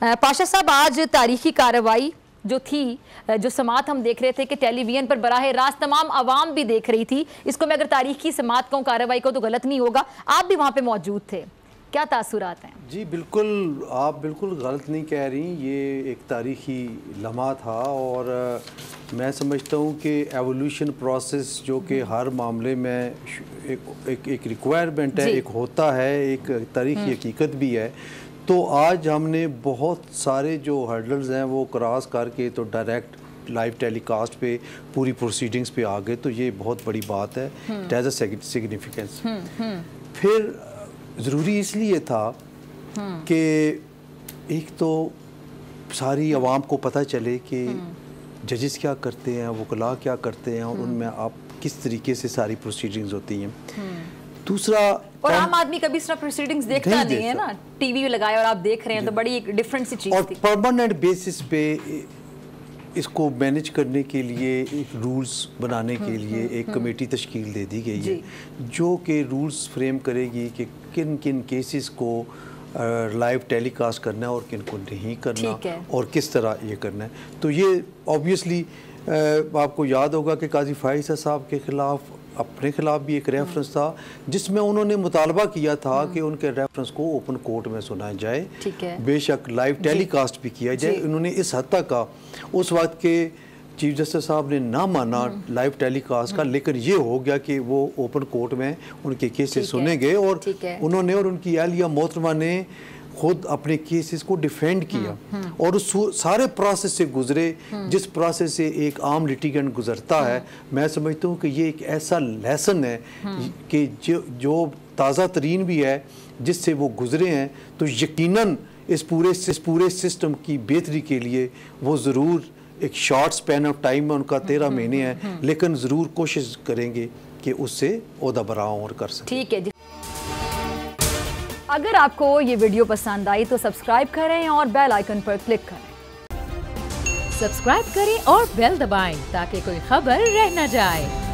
पाशा साहब, आज तारीखी कार्रवाई जो थी, जो समात हम देख रहे थे कि टेलीविजन पर बराह रास्त तमाम आवाम भी देख रही थी, इसको मैं अगर तारीखी समात कहूँ कार्रवाई को तो गलत नहीं होगा, आप भी वहाँ पे मौजूद थे, क्या तासुरात हैं? जी बिल्कुल, आप बिल्कुल गलत नहीं कह रही, ये एक तारीखी लम्हा था और मैं समझता हूँ कि एवोल्यूशन प्रोसेस जो कि हर मामले में एक रिक्वायरमेंट है, एक होता है, एक तारीखी हकीकत भी है। तो आज हमने बहुत सारे जो हर्डल्स हैं वो क्रॉस करके तो डायरेक्ट लाइव टेलीकास्ट पे पूरी प्रोसीडिंग्स पे आ गए, तो ये बहुत बड़ी बात है, इट हैज़ अ सिग्निफिकेंस। फिर ज़रूरी इसलिए था कि एक तो सारी आवाम को पता चले कि जजेस क्या करते हैं, वकला क्या करते हैं और उनमें आप किस तरीके से सारी प्रोसीडिंग्स होती हैं। दूसरा, और आम आदमी कभी इस तरह प्रोसीडिंग्स देखता नहीं है ना, टीवी लगाए और आप देख रहे हैं तो बड़ी एक डिफरेंट सी चीज़ थी। और परमानेंट बेसिस पे इसको मैनेज करने के लिए एक रूल्स बनाने के लिए एक कमेटी तश्कील दे दी गई है जो कि रूल्स फ्रेम करेगी कि किन किन केसेस को लाइव टेलीकास्ट करना है और किन को नहीं करना और किस तरह ये करना है। तो ये ऑब्वियसली आपको याद होगा कि काजी फाइज़ साहब के ख़िलाफ़ अपने खिलाफ भी एक रेफरेंस था जिसमें उन्होंने मुतालबा किया था कि उनके रेफरेंस को ओपन कोर्ट में सुनाया जाए, बेशक लाइव टेलीकास्ट भी किया जाए। उन्होंने इस हद तक का उस वक्त के चीफ जस्टिस साहब ने ना माना लाइव टेलीकास्ट का, लेकिन ये हो गया कि वो ओपन कोर्ट में उनके केसेस सुने गए और उन्होंने और उनकी अहलिया मोहतरमा ने खुद अपने केसेस को डिफेंड किया और उस सारे प्रोसेस से गुजरे जिस प्रोसेस से एक आम लिटिगेंट गुजरता है। मैं समझता हूँ कि ये एक ऐसा लेसन है कि जो ताज़ा तरीन भी है जिससे वो गुजरे हैं, तो यकीनन इस पूरे सिस्टम की बेहतरी के लिए वो ज़रूर एक शॉर्ट स्पैन ऑफ टाइम में, उनका 13 महीने हैं, लेकिन ज़रूर कोशिश करेंगे कि उससे ओहदा बराह और कर सकें। ठीक है जी। अगर आपको ये वीडियो पसंद आई तो सब्सक्राइब करें और बेल आइकन पर क्लिक करें। सब्सक्राइब करें और बेल दबाएं ताकि कोई खबर रह न जाए।